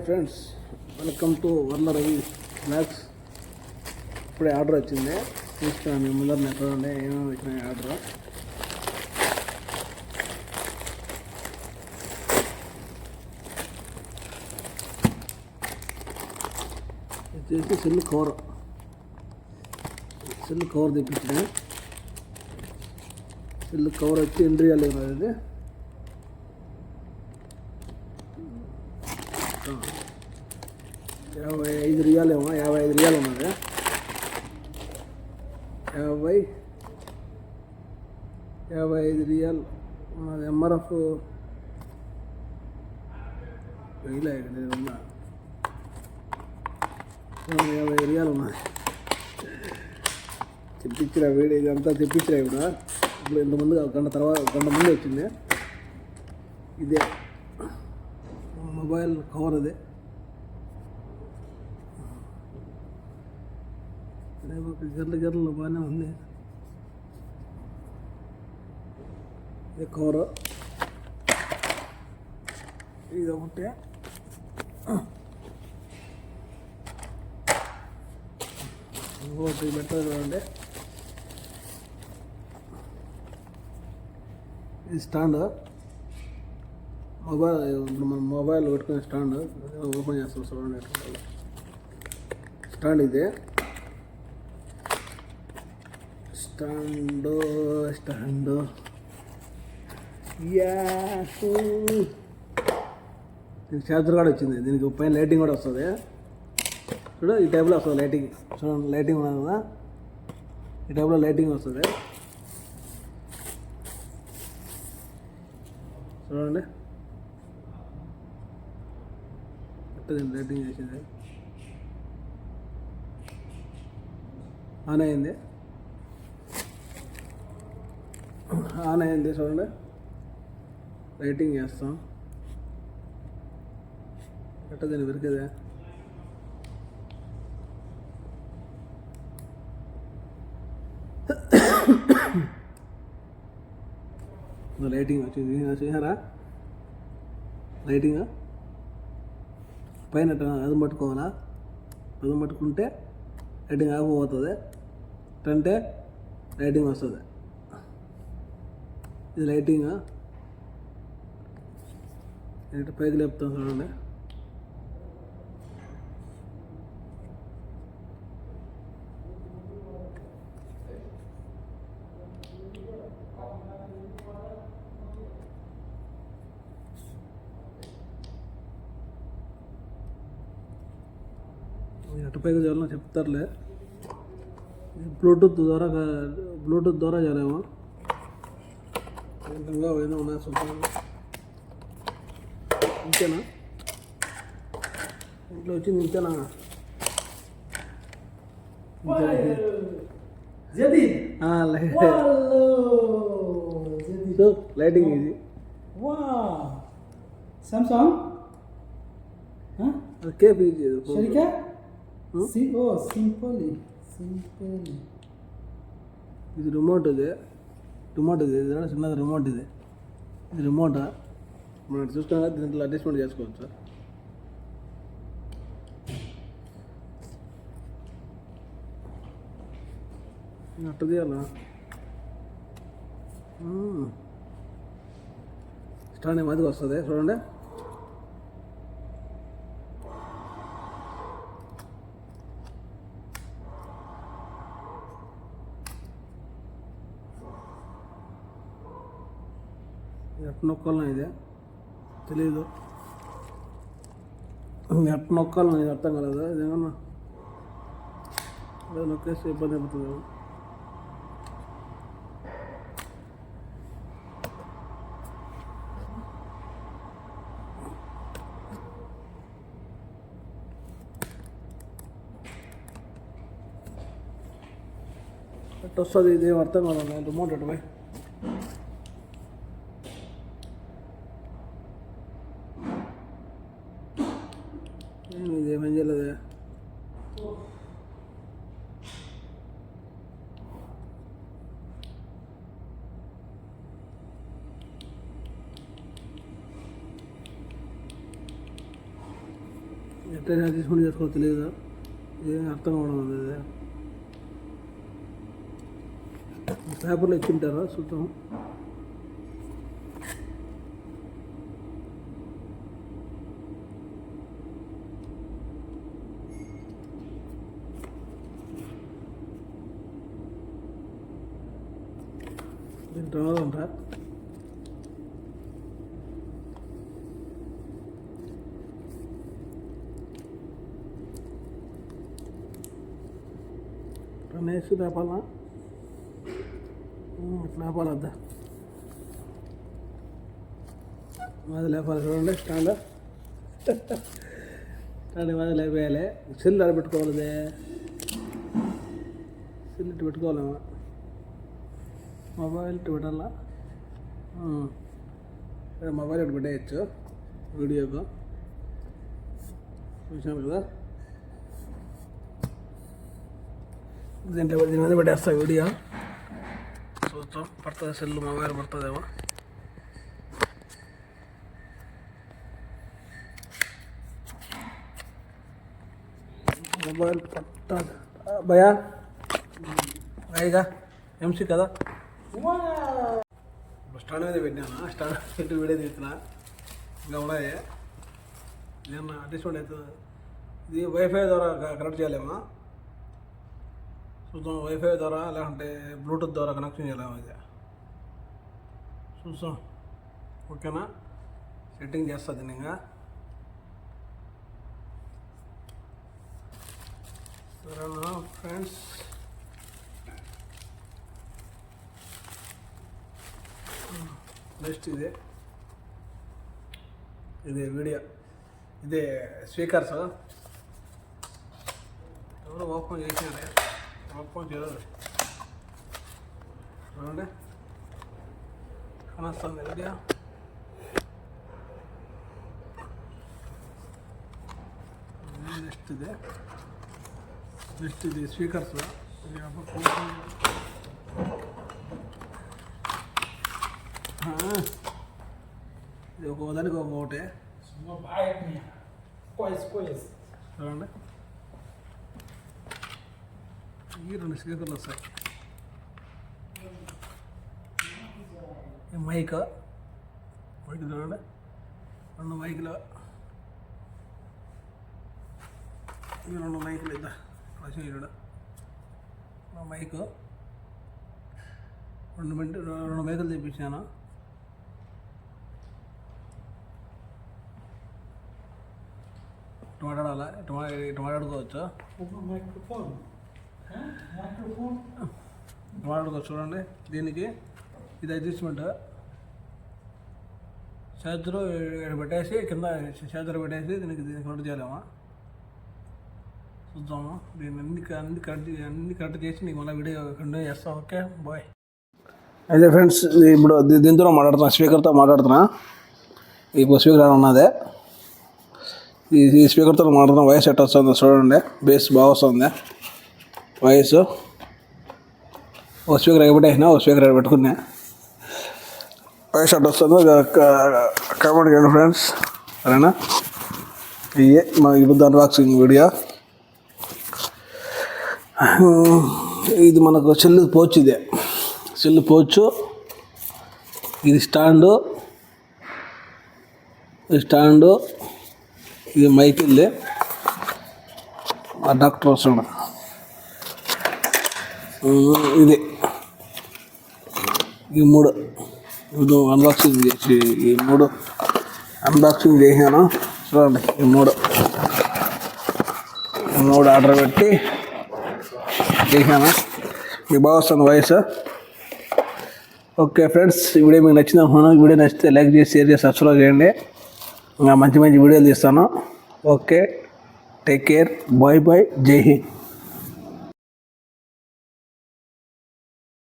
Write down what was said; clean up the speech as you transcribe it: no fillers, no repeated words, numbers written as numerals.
Friends, welcome to Varla Ravi snacks. ఇప్పుడే order వచ్చింది, చూస్తున్నాను మీ ముందర చూడండి ఏమేమి వచ్చినాయి ఆర్డర్. వచ్చేసి సెల్ కవర్ తెప్పించిన. సెల్ కవర్ వచ్చి ఇండ్రియాలు ఉన్నది. ₹55 ఏమో, ₹55 ఉన్నది. 55 ఉన్నది. ఎంఆర్ఎఫ్ వెయ్యిలే ఉన్నా, ₹50 ఉన్నది. తెప్పించిన వీడియో ఇదంతా తెప్పించిన ఇప్పుడు ఇంతకుముందు గంట ముందు వచ్చింది. ఇదే మొబైల్ కవర్, అదే గర్రెలు బాగానే ఉంది. ఇది కవర్, ఇది ఒకటే. ఇంకోటి బెటర్ చూడండి, ఇది స్టాండ్. మనం మొబైల్ పెట్టుకునే స్టాండ్ ఓపెన్ చేస్తాం చూడండి. స్టాండ్ ఇదే స్టాండ్. దీనికి ఛార్జర్ కూడా వచ్చింది. దీనికి పైన లైటింగ్ కూడా వస్తుంది. చూడు, ఈ టైప్లో వస్తుంది లైటింగ్. చూడండి, లైటింగ్ ఉన్నది కదా, ఈ టైప్లో లైటింగ్ వస్తుంది. చూడండి, దీన్ని లైటింగ్ చేసింది. ఆన్ అయింది చూడండి. లైటింగ్ చేస్తాం ఎట్ట దీన్ని పెరికేదే. లైటింగ్ వచ్చింది, చూసారా? లైటింగ్ పైన అది పట్టుకోవాలా, అది పట్టుకుంటే లైటింగ్ ఆగిపోతుంది, అంటే లైటింగ్ వస్తుంది. ఇది లైటింగ్. ఏంటి పైకి లేపుతాం చూడండి. ఎటు పైకి చేయాలో చెప్తారులే. బ్లూటూత్ ద్వారా చేయలేము. ఏంటంగా ఏదో ఉన్నాయి చూద్దాం. ఇంతేనా? ఇంట్లో వచ్చింది ఇంతేనా? లైటింగ్ ఇది. Samsung? Cape use Sharika? Simply. ఇది రిమోట్. ఇది చిన్నది రిమోట్. ఇది రిమోట్ మనం చూసుకున్నా దీంట్లో అడ్జస్ట్మెంట్ చేసుకోవచ్చు. అట్టు తీయాలా? స్టాండ్ మధ్యకి వస్తుంది చూడండి. ఎట్టు నొక్కాలని ఇదే తెలీదు. ఎట్టు నొక్కాలని ఇది అర్థం కాలేదు. ఇదేమన్నా నొక్కేస్తే ఇబ్బంది అయిపోతుంది. ఎట్టు వస్తుంది ఇదేం అర్థం కాదు. రిమోట్ ఎటు పోయి ఇదేమేం చేయలేదు. ఎట్లా తీసుకుని చేసుకోవాలి తెలియదు, ఏం అర్థం అవడం అది పేపర్లో ఇచ్చింటారా చూద్దాం. దీంట్లో రాదంట. నేసి లేపాలా, లేపాలద్దా మాది లేపాలి. చూడండి స్టాండ్ స్టాండ్ మాది లేపేయాలి. సెల్ ఆడ పెట్టుకోవాలి, సెల్ ఇటు పెట్టుకోవాలేమో, మొబైల్ ఇటు పెట్టాలా. మొబైల్ ఇటు పెట్టేయచ్చు వీడియోకు, చూసాను కదా. దీంట్లో దీని మీద పెట్టేస్తా వీడియో, చూద్దాం పడుతుంది, సెల్ మొబైల్ పడుతుందేమో. మొబైల్ పడుతుంది భయా, అయ్యగా ఎంసీ కదా. స్టాండ్ మీద పెట్టినా, స్టాండ్ పెట్టి వీడియో తీస్తున్నా. ఇంకా ఉన్నాయి ఏమన్నా డిస్కౌంట్ అవుతుంది. ఇది వైఫై ద్వారా కనెక్ట్ చేయలేమా చూద్దాం. వైఫై ద్వారా లేకుంటే బ్లూటూత్ ద్వారా కనెక్షన్ చేయలేము. ఇది చూద్దాం. ఓకేనా, సెట్టింగ్ చేస్తా దీన్ని. ఇంకా సరేనా ఫ్రెండ్స్, నెక్స్ట్ ఇదే వీడియో, ఇదే స్పీకర్స్ ఎవరు ఓపెన్ చేసినారే, ఓపెన్ చేయలేదు చూడండి, కనొస్తుంది వీడియో. నెక్స్ట్ ఇది స్పీకర్స్. ఇది ఒకదానికి ఒకటి చూడండి. ఈ 2 స్పీకర్లు వస్తాయి. మైక్ చూడండి, 2 మైకులు, ఈ 2 మైకులు ఇద్దా చూడ మైకు, 2 మైకులు తెప్పించాను. మాట్లాడాలా, ఇటు మాట్లాడుకోవచ్చు, మాట్లాడుకోవచ్చు. చూడండి దీనికి ఇది అడ్జస్ట్మెంట్, చేతులు పెట్టేసి కింద చేతులు పెట్టేసి దీనికి కరెక్ట్ చేయలేమా చూద్దాము. దీన్ని అన్ని కరెక్ట్ చేసి నీకు మళ్ళీ వీడియో కంటిన్యూ చేస్తాం. Okay bye. అయితే ఫ్రెండ్స్, ఇప్పుడు దీంతో మాట్లాడుతున్నా, స్పీకర్తో మాట్లాడుతున్నా. ఇప్పుడు స్పీకర్ ఉన్నదే, ఈ స్పీకర్తో మాట్లాడుతున్నా. వాయిస్ ఎట్లా వస్తుంది చూడండి, బేస్ బాగా వస్తుంది వాయిస్. ఒక స్పీకర్ ఎగబెట్టేసినా, ఒక స్పీకర్ పెట్టుకున్నా, వాయిస్ ఎట్లా వస్తుందో కామెంట్ చేయండి ఫ్రెండ్స్, సరేనా. ఇవే మా ఇప్పుడు అన్బాక్సింగ్ వీడియో. ఇది మనకు సెల్ పోచ్, ఇదే సెల్ పోచ్. ఇది స్టాండు, ఇది మైక్, ఇల్లే డాక్టర్ వస్తున్నాడు. ఇది ఈ 3 ఇది అన్బాక్సింగ్ చేసి, ఈ 3 అన్బాక్సింగ్ చేశాను చూడండి. ఈ 3 ఆర్డర్ పెట్టి చేశాను. ఈ బాగా వస్తుంది వాయిస్. ఓకే ఫ్రెండ్స్, ఈ వీడియో మీకు నచ్చింది అనుకున్నాను. ఈ వీడియో నచ్చితే లైక్ చేసి, షేర్ చేసి, సబ్స్క్రైబ్ చేయండి. ఇంకా మంచి వీడియోలు తీస్తాను. Okay, take care, bye bye, Jai Hind.